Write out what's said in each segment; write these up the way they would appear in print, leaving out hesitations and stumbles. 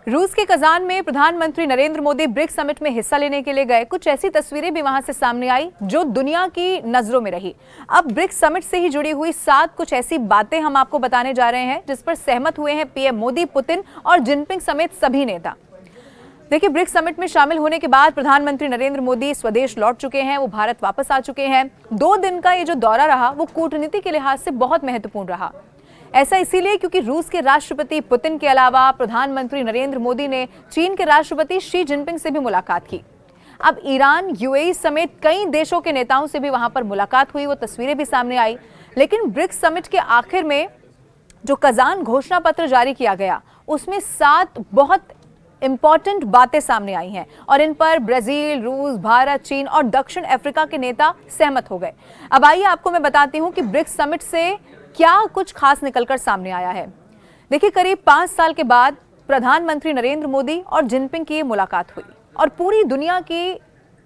रूस के कजान में प्रधानमंत्री नरेंद्र मोदी ब्रिक्स समिट में हिस्सा लेने के लिए गए। कुछ ऐसी तस्वीरें भी वहां से सामने आई जो दुनिया की नजरों में रही। अब ब्रिक्स समिट से ही जुड़ी हुई 7 कुछ ऐसी बातें हम आपको बताने जा रहे हैं जिस पर सहमत हुए हैं पीएम मोदी, पुतिन और जिनपिंग समेत सभी नेता। देखिए, ब्रिक्स समिट में शामिल होने के बाद प्रधानमंत्री नरेंद्र मोदी स्वदेश लौट चुके हैं, वो भारत वापस आ चुके हैं। 2 दिन का ये जो दौरा रहा वो कूटनीति के लिहाज से बहुत महत्वपूर्ण रहा। ऐसा इसीलिए क्योंकि रूस के राष्ट्रपति पुतिन के अलावा प्रधानमंत्री नरेंद्र मोदी ने चीन के राष्ट्रपति शी जिनपिंग से भी मुलाकात की। अब ईरान, यूएई समेत कई देशों के नेताओं से भी वहां पर मुलाकात हुई, वो तस्वीरें भी सामने आई। लेकिन ब्रिक्स समिट के आखिर में जो कजान घोषणा पत्र जारी किया गया उसमें 7 बहुत इंपॉर्टेंट बातें सामने आई हैं और इन पर ब्राजील, रूस, भारत, चीन और दक्षिण अफ्रीका के नेता सहमत हो गए। अब आइए आपको मैं बताती हूं कि ब्रिक्स समिट से क्या कुछ खास निकलकर सामने आया है। देखिए, करीब 5 साल के बाद प्रधानमंत्री नरेंद्र मोदी और जिनपिंग की मुलाकात हुई और पूरी दुनिया की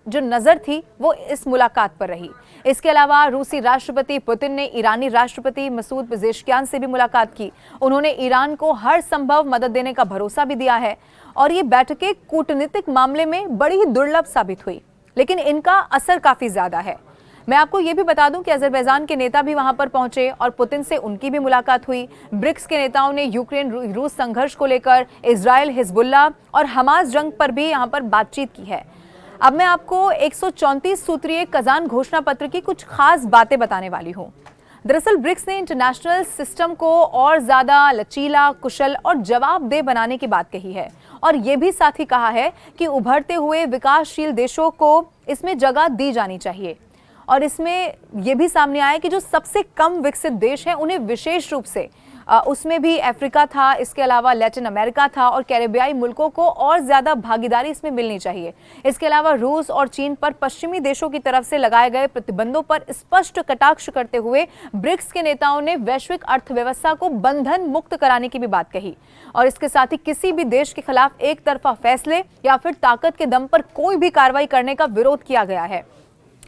जो नजर थी वो इस मुलाकात पर रही। इसके अलावा रूसी राष्ट्रपति पुतिन ने ईरानी राष्ट्रपति मसूद पेजेश्कियान से भी मुलाकात की। उन्होंने ईरान को हर संभव मदद देने का भरोसा भी दिया है और ये बैठकें कूटनीतिक मामले में बड़ी ही दुर्लभ साबित हुई, लेकिन इनका असर काफी ज्यादा है। मैं आपको ये भी बता दूं कि अजरबैजान के नेता भी वहां पर पहुंचे और पुतिन से उनकी भी मुलाकात हुई। ब्रिक्स के नेताओं ने यूक्रेन रूस संघर्ष को लेकर, इजराइल, हिजबुल्लाह और हमास जंग पर भी यहां पर बातचीत की है। अब मैं आपको 134 सूत्रीय कजान घोषणा पत्र की कुछ खास बातें बताने वाली हूं। दरअसल ब्रिक्स ने इंटरनेशनल सिस्टम को और ज्यादा लचीला, कुशल और जवाबदेह बनाने की बात कही है और ये भी साथ ही कहा है कि उभरते हुए विकासशील देशों को इसमें जगह दी जानी चाहिए। और इसमें यह भी सामने आया कि जो सबसे कम विकसित देश हैं उन्हें विशेष रूप से उसमें भी अफ्रीका था, इसके अलावा लैटिन अमेरिका था और कैरेबियाई मुल्कों को और ज्यादा भागीदारी इसमें मिलनी चाहिए। इसके अलावा रूस और चीन पर पश्चिमी देशों की तरफ से लगाए गए प्रतिबंधों पर स्पष्ट कटाक्ष करते हुए ब्रिक्स के नेताओं ने वैश्विक अर्थव्यवस्था को बंधन मुक्त कराने की भी बात कही और इसके साथ ही किसी भी देश के खिलाफ एक तरफा फैसले या फिर ताकत के दम पर कोई भी कार्रवाई करने का विरोध किया गया है।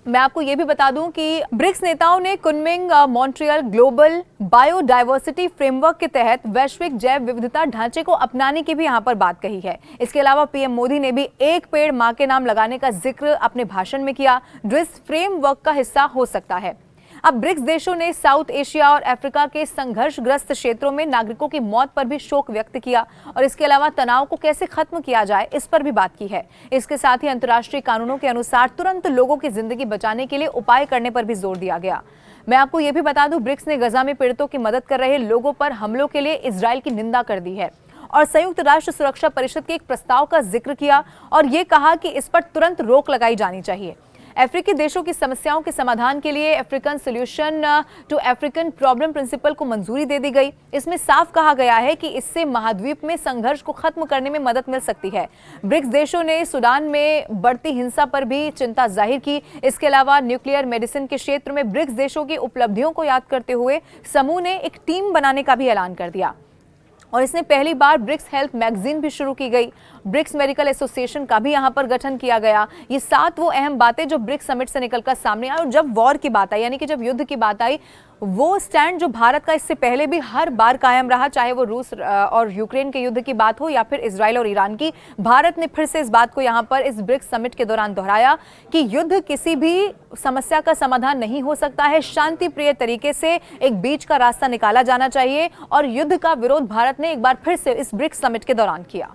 मैं आपको यह भी बता दूं कि ब्रिक्स नेताओं ने Kunming Montreal global biodiversity framework के तहत वैश्विक जैव विविधता ढांचे को अपनाने की भी यहां पर बात कही है। इसके अलावा पीएम मोदी ने भी एक पेड़ मां के नाम लगाने का जिक्र अपने भाषण में किया, जो इस फ्रेमवर्क का हिस्सा हो सकता है। अब ब्रिक्स देशों ने साउथ एशिया और अफ्रीका के संघर्षग्रस्त क्षेत्रों में नागरिकों की मौत पर भी शोक व्यक्त किया और इसके अलावा तनाव को कैसे खत्म किया जाए इस पर भी बात की है। इसके साथ ही अंतर्राष्ट्रीय कानूनों के अनुसार तुरंत लोगों की जिंदगी बचाने के लिए उपाय करने पर भी जोर दिया गया। मैं आपको यह भी बता दूं, ब्रिक्स ने गजा में पीड़ितों की मदद कर रहे लोगों पर हमलों के लिए इजराइल की निंदा कर दी है और संयुक्त राष्ट्र सुरक्षा परिषद के एक प्रस्ताव का जिक्र किया और ये कहा कि इस पर तुरंत रोक लगाई जानी चाहिए। अफ्रीकी देशों की समस्याओं के समाधान के लिए African solution to African problem principle को मंजूरी दे दी गई। इसमें साफ कहा गया है कि इससे महाद्वीप में संघर्ष को खत्म करने में मदद मिल सकती है। ब्रिक्स देशों ने सूडान में बढ़ती हिंसा पर भी चिंता जाहिर की। इसके अलावा न्यूक्लियर मेडिसिन के क्षेत्र में ब्रिक्स देशों की उपलब्धियों को याद करते हुए समूह ने एक टीम बनाने का भी ऐलान कर दिया और इसने पहली बार ब्रिक्स हेल्थ मैगजीन भी शुरू की गई। ब्रिक्स मेडिकल एसोसिएशन का भी यहां पर गठन किया गया। ये 7 वो अहम बातें जो ब्रिक्स समिट से निकलकर सामने आई और जब वॉर की बात आई, यानी कि जब युद्ध की बात आई, वो स्टैंड जो भारत का इससे पहले भी हर बार कायम रहा, चाहे वो रूस और यूक्रेन के युद्ध की बात हो या फिर इजराइल और ईरान की, भारत ने फिर से इस बात को यहां पर इस ब्रिक्स समिट के दौरान दोहराया कि युद्ध किसी भी समस्या का समाधान नहीं हो सकता है। शांति प्रिय तरीके से एक बीच का रास्ता निकाला जाना चाहिए और युद्ध का विरोध भारत ने एक बार फिर से इस ब्रिक्स समिट के दौरान किया।